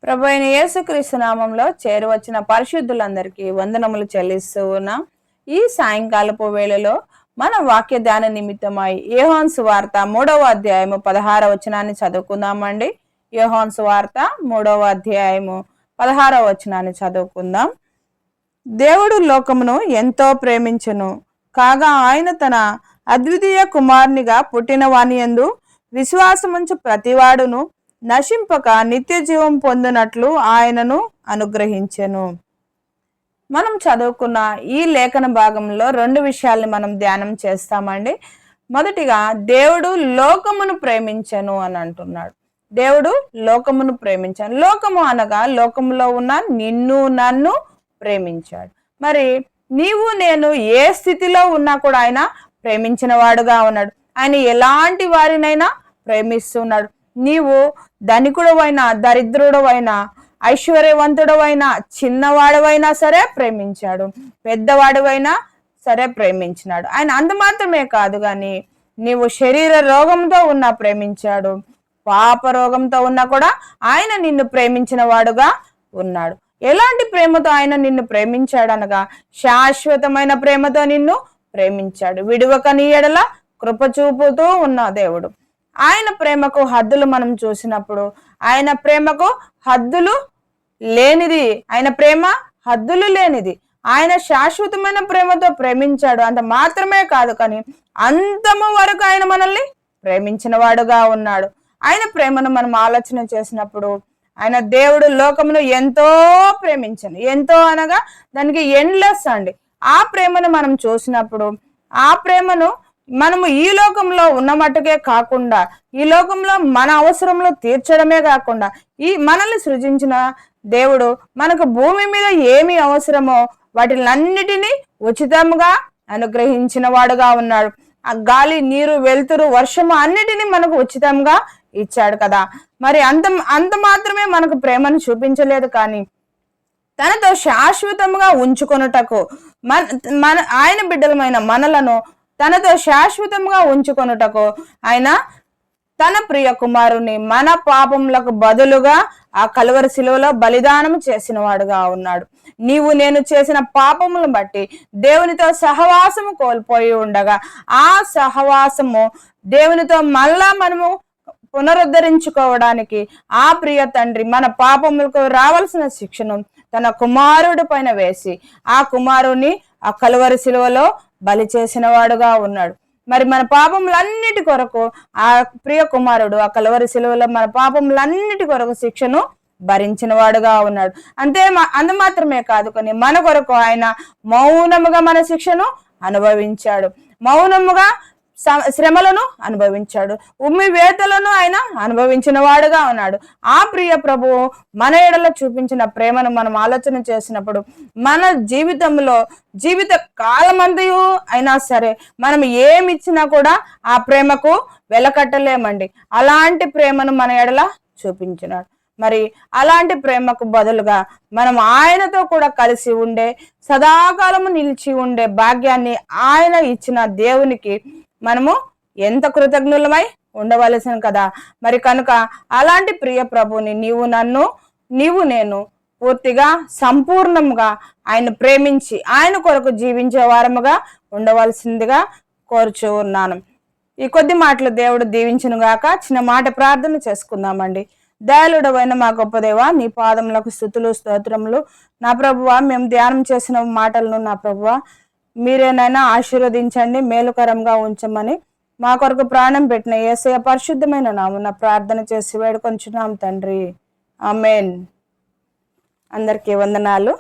ప్రభువైన యేసుక్రీస్తు నామంలో చేరువచ్చిన పరిశుద్ధులందరికీ వందనములు చెల్లిస్తూ ఉన్నాం. ఈ సాయంకాలపు వేళలో మన వాక్య ధ్యాన నిమిత్తమై యోహాను సువార్త 3వ అధ్యాయము 16వ వచనాన్ని చదువుకుందామండి. యోహాను సువార్త 3వ అధ్యాయము 16వ వచనాన్ని చదువుకుందాం. దేవుడు లోకమును ఎంతో ప్రేమించెను, కాగా ఆయన తన అద్వితీయ కుమారునిగా పుట్టిన వాని యందు విశ్వాసముంచు ప్రతివాడును నశింపక నిత్య జీవం పొందినట్లు ఆయనను అనుగ్రహించెను. మనం చదువుకున్న ఈ లేఖన భాగంలో 2 విషయాల్ని మనం ధ్యానం చేస్తామండి. మొదటిగా దేవుడు లోకమును ప్రేమించెను అని అంటున్నాడు. దేవుడు లోకమును ప్రేమించాను. లోకము అనగా లోకములో ఉన్న నిన్ను నన్ను ప్రేమించాడు. మరి నీవు నేను ఏ స్థితిలో ఉన్నా కూడా ఆయన ప్రేమించిన వాడుగా ఉన్నాడు. ఆయన ఎలాంటి వారినైనా ప్రేమిస్తున్నాడు. నీవు ధనికుడవైనా దరిద్రుడవైనా ఐశ్వర్యవంతుడవైనా చిన్నవాడవైనా సరే ప్రేమించాడు, పెద్దవాడివైనా సరే ప్రేమించినాడు. ఆయన అంత మాత్రమే కాదు కానీ నీవు శరీర రోగంతో ఉన్నా ప్రేమించాడు, పాప రోగంతో ఉన్నా కూడా ఆయన నిన్ను ప్రేమించిన వాడుగా ఉన్నాడు. ఎలాంటి ప్రేమతో ఆయన నిన్ను ప్రేమించాడు అనగా శాశ్వతమైన ప్రేమతో నిన్ను ప్రేమించాడు. విడువక నీ ఎడల కృప చూపుతూ ఉన్న దేవుడు. ఆయన ప్రేమకు హద్దులు మనం చూసినప్పుడు ఆయన ప్రేమకు హద్దులు లేనిది, ఆయన ప్రేమ హద్దులు లేనిది. ఆయన శాశ్వతమైన ప్రేమతో ప్రేమించాడు. అంత మాత్రమే కాదు కానీ అంతము వరకు ఆయన మనల్ని ప్రేమించిన వాడుగా ఉన్నాడు. ఆయన ప్రేమను మనం ఆలోచన చేసినప్పుడు ఆయన దేవుడు లోకమును ఎంతో ప్రేమించను. ఎంతో అనగా దానికి ఎండ్లెస్ అండి. ఆ ప్రేమను మనం చూసినప్పుడు ఆ ప్రేమను మనము ఈ లోకంలో ఉన్న మట్టుకే కాకుండా ఈ లోకంలో మన అవసరంలో తీర్చడమే కాకుండా ఈ మనల్ని సృజించిన దేవుడు మనకు భూమి మీద ఏమి అవసరమో వాటిలన్నిటినీ ఉచితంగా అనుగ్రహించిన వాడుగా ఉన్నాడు. ఆ గాలి, నీరు, వెలుతురు, వర్షము అన్నిటినీ మనకు ఉచితంగా ఇచ్చాడు కదా. మరి అంత మాత్రమే మనకు ప్రేమను చూపించలేదు కానీ తనతో శాశ్వతంగా ఉంచుకొనుటకు మన ఆయన బిడ్డలమైన మనలను తనతో శాశ్వతంగా ఉంచుకొనుటకు ఆయన తన ప్రియ కుమారుని మన పాపములకు బదులుగా ఆ కలువరి శిలువలో బలిదానం చేసిన వాడుగా ఉన్నాడు. నీవు నేను చేసిన పాపములను బట్టి దేవునితో సహవాసము కోల్పోయి ఉండగా ఆ సహవాసము దేవునితో మళ్ళా మనము పునరుద్ధరించుకోవడానికి ఆ ప్రియ తండ్రి మన పాపములకు రావాల్సిన శిక్షను తన కుమారుడి పైన వేసి ఆ కుమారుని ఆ కలువరి శిలువలో బలి చేసిన వాడుగా ఉన్నాడు. మరి మన పాపములన్నిటి కొరకు ఆ ప్రియ కుమారుడు ఆ కలువరి శిలువలో మన పాపములన్నిటి కొరకు శిక్షను భరించిన వాడుగా ఉన్నాడు. అంత మాత్రమే కాదు కానీ మన కొరకు ఆయన మౌనముగా మన శిక్షను అనుభవించాడు, మౌనముగా శ్రమలను అనుభవించాడు, ఉమ్మి వేతలను ఆయన అనుభవించిన వాడుగా ఉన్నాడు. ఆ ప్రియ ప్రభువు మన ఎడల చూపించిన ప్రేమను మనం ఆలోచన చేసినప్పుడు మన జీవితంలో జీవిత కాలమంతయు అయినా సరే మనం ఏమిచ్చినా కూడా ఆ ప్రేమకు వెలకట్టలేమండి. అలాంటి ప్రేమను మన ఎడల చూపించినాడు. మరి అలాంటి ప్రేమకు బదులుగా మనం ఆయనతో కూడా కలిసి ఉండే సదాకాలము నిలిచి ఉండే భాగ్యాన్ని ఆయన ఇచ్చిన దేవునికి మనము ఎంత కృతజ్ఞులమై ఉండవలసిన కదా. మరి కనుక అలాంటి ప్రియ ప్రభుని నీవు నేను పూర్తిగా సంపూర్ణంగా ఆయన ప్రేమించి ఆయన కొరకు జీవించే వారముగా ఉండవలసిందిగా కోరుచూ ఉన్నాను. ఈ కొద్ది మాటలు దేవుడు దీవించును గాక. చిన్న మాట ప్రార్థన చేసుకుందామండి. దయాళుడవైన మా గొప్ప దేవా, నీ పాదములకు స్తుతులు స్తోత్రములు. నా ప్రభువా, మేము ధ్యానం చేసిన మాటలను నా ప్రభువా మీరేనైనా ఆశీర్వదించండి, మేలుకరంగా ఉంచమని మా కొరకు ప్రాణం పెట్టిన యేసయ్య పరిశుద్ధమైన నామమున ప్రార్థన చేసి వేడుకొంచున్నాం తండ్రి. ఆమేన్. అందరికీ వందనాలు.